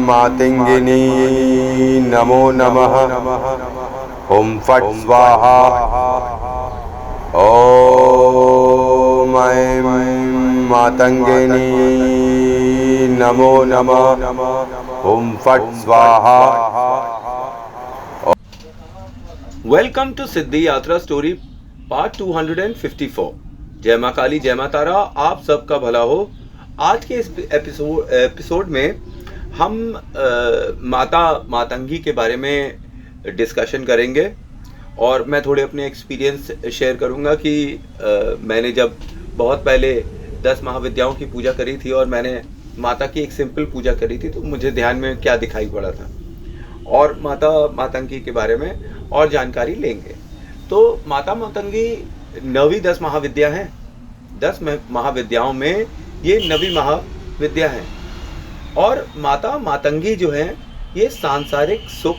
मातंगिनी नमो नमः। ओम फट स्वाहा। ओम ऐं मातंगिनी नमो नमः। ओम फट स्वाहा। वेलकम टू सिद्धि यात्रा स्टोरी पार्ट 254। जय माँ काली, जय माँ तारा, आप सबका भला हो। आज के इस एपिसोड में हम माता मातंगी के बारे में डिस्कशन करेंगे और मैं थोड़े अपने एक्सपीरियंस शेयर करूंगा कि मैंने जब बहुत पहले 10 महाविद्याओं की पूजा करी थी और मैंने माता की एक सिंपल पूजा करी थी तो मुझे ध्यान में क्या दिखाई पड़ा था, और माता मातंगी के बारे में और जानकारी लेंगे। तो माता मातंगी 9वीं 10 महाविद्या हैं। 10 महाविद्याओं में ये 9वीं महाविद्या है। और माता मातंगी जो है ये सांसारिक सुख,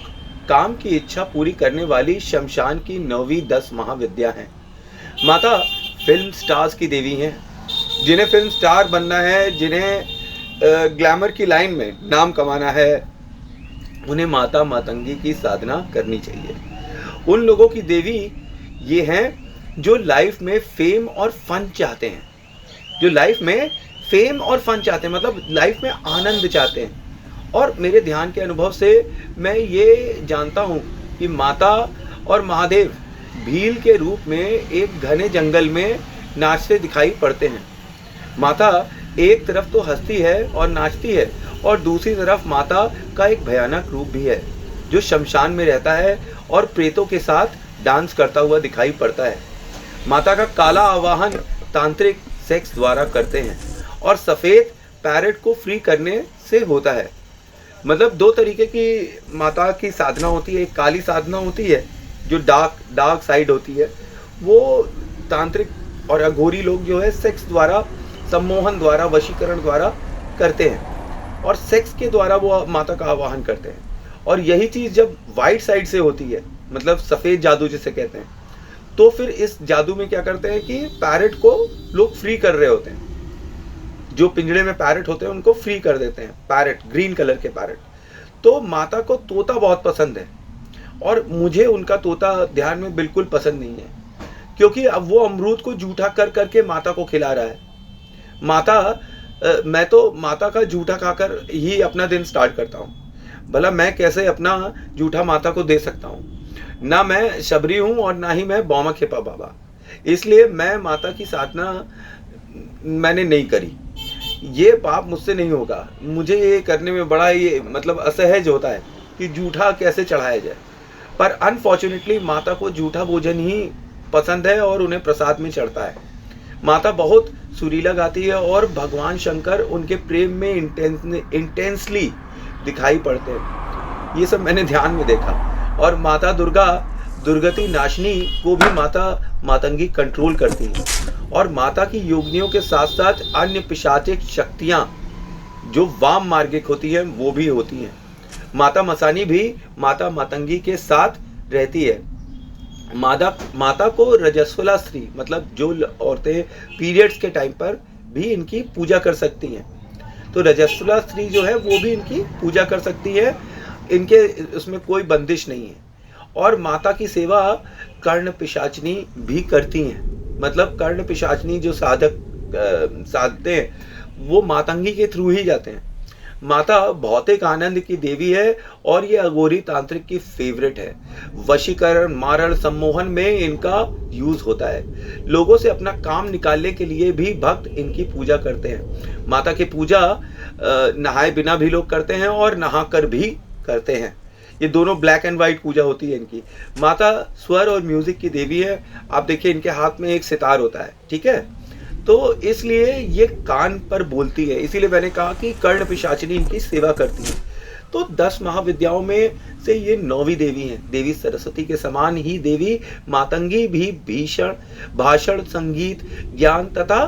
काम की इच्छा पूरी करने वाली शमशान की 9वीं 10 महाविद्या है। माता फिल्म स्टार्स की देवी हैं। जिन्हें फिल्म स्टार बनना है, जिन्हें ग्लैमर की लाइन में नाम कमाना है, उन्हें माता मातंगी की साधना करनी चाहिए। उन लोगों की देवी ये हैं जो लाइफ में फेम और फन चाहते हैं, जो लाइफ में फेम और फन चाहते हैं, मतलब लाइफ में आनंद चाहते हैं। और मेरे ध्यान के अनुभव से मैं ये जानता हूँ कि माता और महादेव भील के रूप में एक घने जंगल में नाचते दिखाई पड़ते हैं। माता एक तरफ तो हंसती है और नाचती है, और दूसरी तरफ माता का एक भयानक रूप भी है जो शमशान में रहता है और प्रेतों के साथ डांस करता हुआ दिखाई पड़ता है। माता का काला आवाहन तांत्रिक सेक्स द्वारा करते हैं और सफ़ेद पैरेट को फ्री करने से होता है। मतलब दो तरीके की माता की साधना होती है। एक काली साधना होती है जो डार्क साइड होती है, वो तांत्रिक और अघोरी लोग जो है सेक्स द्वारा, सम्मोहन द्वारा, वशीकरण द्वारा करते हैं और सेक्स के द्वारा वो माता का आवाहन करते हैं। और यही चीज़ जब वाइट साइड से होती है, मतलब सफ़ेद जादू जिसे कहते हैं, तो फिर इस जादू में क्या करते हैं कि पैरेट को लोग फ्री कर रहे होते हैं। जो पिंजड़े में पैरेट होते हैं उनको फ्री कर देते हैं, पैरेट, ग्रीन कलर के पैरेट। तो माता को तोता बहुत पसंद है और मुझे उनका तोता ध्यान में बिल्कुल पसंद नहीं है, क्योंकि अब वो अमरूद को जूठा कर करके माता को खिला रहा है। मैं तो माता का जूठा खाकर ही अपना दिन स्टार्ट करता हूँ। भला मैं कैसे अपना जूठा माता को दे सकता हूँ? ना मैं शबरी हूँ और ना ही मैं बौमा खेपा बाबा। इसलिए मैं माता की साधना मैंने नहीं करी। ये पाप मुझसे नहीं होगा। मुझे ये करने में बड़ा ये मतलब असहज होता है कि जूठा कैसे चढ़ाया जाए। पर अनफॉर्चुनेटली माता को जूठा भोजन ही पसंद है और उन्हें प्रसाद में चढ़ता है। माता बहुत सुरीला गाती है और भगवान शंकर उनके प्रेम में इंटेंसली दिखाई पड़ते हैं। ये सब मैंने ध्यान में देखा। और माता दुर्गा दुर्गति नाशनी को भी माता मातंगी कंट्रोल करती है। और माता की योगिनियों के साथ साथ अन्य पिशाचिक शक्तियाँ जो वाम मार्गिक होती हैं वो भी होती हैं। माता मसानी भी माता मातंगी के साथ रहती है। माता को रजस्वला स्त्री, मतलब जो औरतें पीरियड्स के टाइम पर भी इनकी पूजा कर सकती हैं, तो रजस्वला स्त्री जो है वो भी इनकी पूजा कर सकती है। इनके उसमें कोई बंदिश नहीं है। और माता की सेवा कर्ण पिशाचनी भी करती हैं। मतलब कर्ण पिशाचनी जो साधते हैं वो मातंगी के थ्रू ही जाते हैं। माता भौतिक आनंद की देवी है और ये अघोरी तांत्रिक की फेवरेट है। वशीकरण, मारण, सम्मोहन में इनका यूज होता है। लोगों से अपना काम निकालने के लिए भी भक्त इनकी पूजा करते हैं। माता की पूजा नहाए बिना भी लोग करते हैं और नहाकर भी करते हैं। ये दोनों ब्लैक एंड वाइट पूजा होती है इनकी। माता स्वर और म्यूजिक की देवी है। आप देखिए इनके हाथ में एक सितार होता है, ठीक है, तो इसलिए ये कान पर बोलती है। इसीलिए मैंने कहा कि कर्ण पिशाचिनी इनकी सेवा करती है। तो 10 महाविद्याओं में से ये 9वीं देवी हैं। देवी सरस्वती के समान ही देवी मातंगी भी भीषण भाषण, संगीत, ज्ञान तथा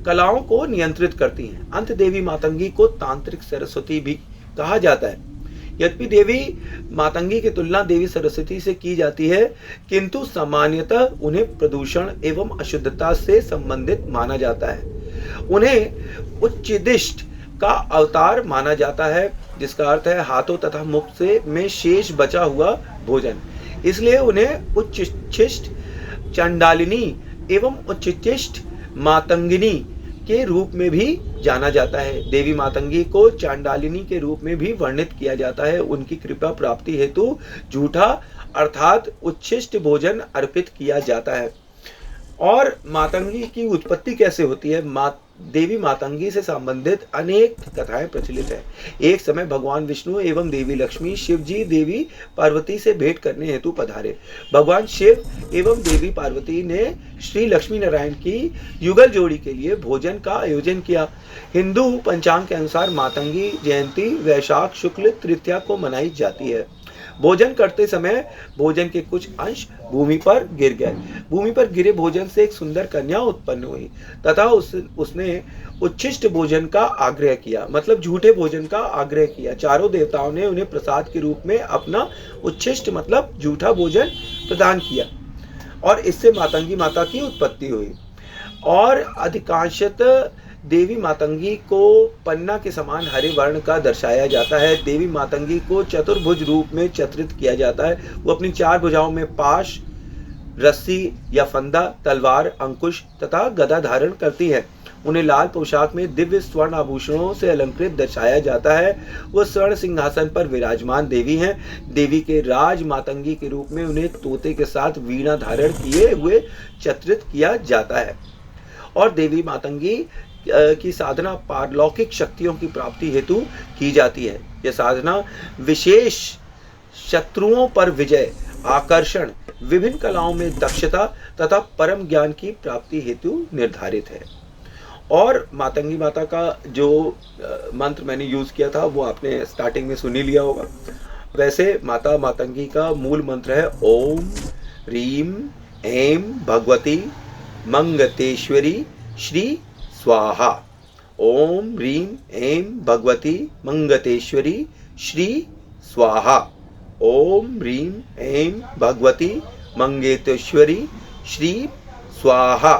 कलाओं को नियंत्रित करती हैं। अंत देवी मातंगी को तांत्रिक सरस्वती भी कहा जाता है। यद्यपि देवी मातंगी की तुलना देवी सरस्वती से की जाती है, किंतु सामान्यतः उन्हें प्रदूषण एवं अशुद्धता से संबंधित माना जाता है। उन्हें उच्चदिष्ट का अवतार माना जाता है जिसका अर्थ है हाथों तथा मुख से में शेष बचा हुआ भोजन। इसलिए उन्हें उच्छिष्ट चंडालिनी एवं उच्छिष्ट मातंगिनी के रूप में भी जाना जाता है। देवी मातंगी को चांडालिनी के रूप में भी वर्णित किया जाता है। उनकी कृपा प्राप्ति हेतु झूठा अर्थात उच्छिष्ट भोजन अर्पित किया जाता है। और मातंगी की उत्पत्ति कैसे होती है? देवी मातंगी से संबंधित अनेक कथाएं प्रचलित है। एक समय भगवान विष्णु एवं देवी लक्ष्मी शिव जी देवी पार्वती से भेंट करने हेतु पधारे। भगवान शिव एवं देवी पार्वती ने श्री लक्ष्मी नारायण की युगल जोड़ी के लिए भोजन का आयोजन किया। हिंदू पंचांग के अनुसार मातंगी जयंती वैशाख शुक्ल तृतीया को मनाई जाती है। भोजन करते समय भोजन के कुछ अंश भूमि पर गिर गए। भूमि पर गिरे भोजन से एक सुंदर कन्या उत्पन्न हुई तथा उसने उच्छिष्ट भोजन का आग्रह किया, मतलब झूठे भोजन का आग्रह किया। चारों देवताओं ने उन्हें प्रसाद के रूप में अपना उच्छिष्ट मतलब झूठा भोजन प्रदान किया और इससे मातंगी माता की उत्पत्ति हुई। और अधिकांशतः देवी मातंगी को पन्ना के समान हरे वर्ण का दर्शाया जाता है। देवी मातंगी को चतुर्भुज रूप में चित्रित किया जाता है। वो अपनी 4 भुजाओं में पाश, रस्सी या फंदा, तलवार, अंकुश तथा गदा धारण करती है। उन्हें लाल पोशाक में दिव्य स्वर्ण आभूषणों से अलंकृत दर्शाया जाता है। वो स्वर्ण सिंहासन पर विराजमान देवी हैं। देवी के राज मातंगी के रूप में उन्हें तोते के साथ वीणा धारण किए हुए चित्रित किया जाता है। और देवी मातंगी की साधना पारलौकिक शक्तियों की प्राप्ति हेतु की जाती है। यह साधना विशेष शत्रुओं पर विजय, आकर्षण, विभिन्न कलाओं में दक्षता तथा परम ज्ञान की प्राप्ति हेतु निर्धारित है। और मातंगी माता का जो मंत्र मैंने यूज किया था वो आपने स्टार्टिंग में सुन ही लिया होगा। वैसे माता मातंगी का मूल मंत्र है ओम ह्रीम ऐं भगवती मंगतेश्वरी श्री स्वाहा। ओम ह्रीम ऐं भगवती मंगतेश्वरी श्री स्वाहा। ओम ह्रीम ऐं भगवती मंगतेश्वरी श्री स्वाहा।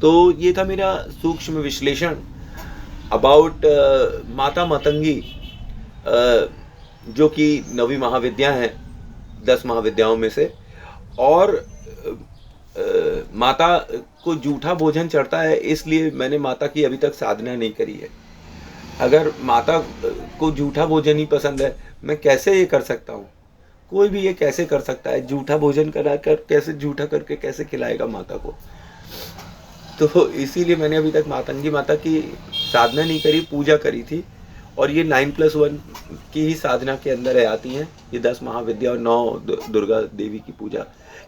तो ये था मेरा सूक्ष्म विश्लेषण अबाउट माता मातंगी, जो कि 9वीं महाविद्या है 10 महाविद्याओं में से। और माता को जूठा भोजन चढ़ता है, इसलिए मैंने माता की अभी तक साधना नहीं करी है। अगर माता को जूठा भोजन ही पसंद है, मैं कैसे ये कर सकता हूँ? कोई भी ये कैसे कर सकता है? जूठा भोजन कराकर कैसे, जूठा करके कैसे खिलाएगा माता को? तो इसीलिए मैंने अभी तक मातंगी माता की साधना नहीं करी, पूजा करी थी। और ये 9+1 की ही साधना के अंदर आती हैं। ये 10 महाविद्या और 9 दुर्गा देवी की पूजा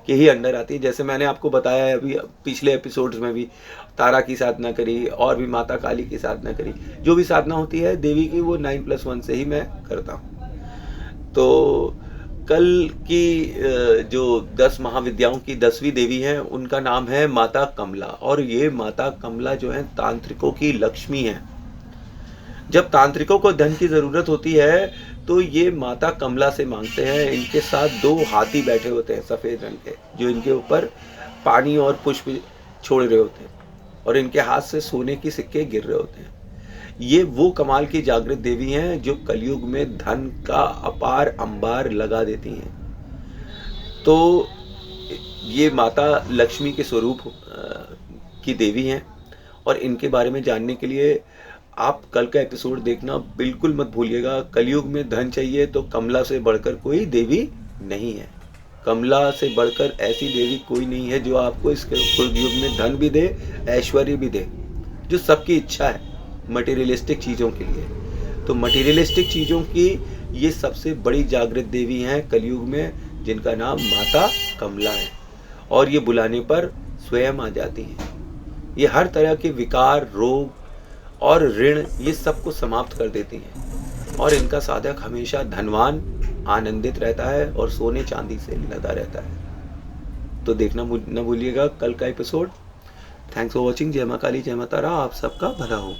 के ही अंडर आती है। जैसे मैंने आपको बताया है अभी पिछले एपिसोड्स में भी, तारा की साधना करी और भी माता काली की साधना करी। जो भी साधना होती है देवी की वो 9+1 से ही मैं करता हूँ। तो कल की जो 10 महाविद्याओं की 10वीं देवी है उनका नाम है माता कमला। और ये माता कमला जो है तांत्रिकों की लक्ष्मी है। जब तांत्रिकों को धन की जरूरत होती है तो ये माता कमला से मांगते हैं। इनके साथ 2 हाथी बैठे होते हैं सफेद रंग के, जो इनके ऊपर पानी और पुष्प छोड़ रहे होते हैं और इनके हाथ से सोने की सिक्के गिर रहे होते हैं। ये वो कमाल की जागृत देवी हैं जो कलयुग में धन का अपार अंबार लगा देती हैं। तो ये माता लक्ष्मी के स्वरूप की देवी हैं। और इनके बारे में जानने के लिए आप कल का एपिसोड देखना बिल्कुल मत भूलिएगा। कलयुग में धन चाहिए तो कमला से बढ़कर कोई देवी नहीं है। कमला से बढ़कर ऐसी देवी कोई नहीं है जो आपको इस कलयुग में धन भी दे, ऐश्वर्य भी दे, जो सबकी इच्छा है मटेरियलिस्टिक चीज़ों के लिए। तो मटेरियलिस्टिक चीज़ों की ये सबसे बड़ी जागृत देवी हैं कलयुग में, जिनका नाम माता कमला है। और ये बुलाने पर स्वयं आ जाती हैं। ये हर तरह के विकार, रोग और ऋण ये सबको समाप्त कर देती हैं। और इनका साधक हमेशा धनवान, आनंदित रहता है और सोने चांदी से लदा रहता है। तो देखना न भूलिएगा कल का एपिसोड। Thanks for watching. जय मां काली, जय मां तारा। आप सबका भला हो।